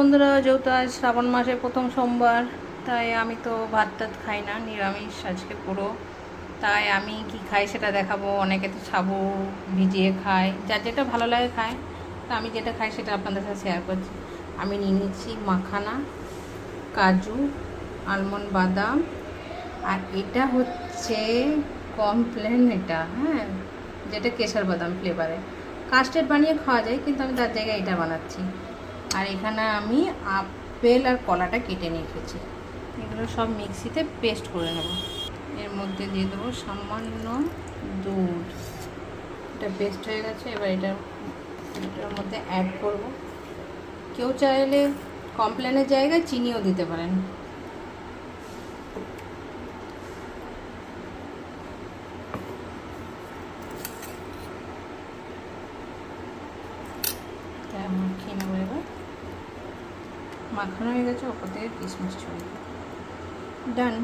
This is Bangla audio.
বন্ধুরা, যেহেতু আজ শ্রাবণ মাসের প্রথম সোমবার, তাই আমি তো ভাত টাত খাই না, নিরামিষ আজকে পুরো। তাই আমি কি খাই সেটা দেখাবো। অনেকে তো সাবু ভিজিয়ে খায়, যার যেটা ভালো লাগে খায়। তো আমি যেটা খাই সেটা আপনাদের সাথে শেয়ার করছি। আমি নিয়ে নিচ্ছি মাখানা, কাজু, আলমন্ড, বাদাম, আর এটা হচ্ছে কমপ্লেন, এটা হ্যাঁ, যেটা কেশর বাদাম ফ্লেভারে। কাস্টার্ড বানিয়ে খাওয়া যায়, কিন্তু আমি তার জায়গায় এটা বানাচ্ছি। আর এখানে আমি আপেল আর কলাটা কেটে নিয়ে এসেছি। এগুলো সব মিক্সিতে পেস্ট করে নেব। এর মধ্যে দিয়ে দেবো সামান্য দুধ। এটা পেস্ট হয়ে গেছে। এবার এটার মধ্যে অ্যাড করব। কেউ চাইলে কমপ্লেনের জায়গায় চিনিও দিতে পারেন। মাখিয়ে নেবো। এবার মাখানো হয়ে গেছে, ওপর থেকে কিশমিশ ছড়িয়ে ডান।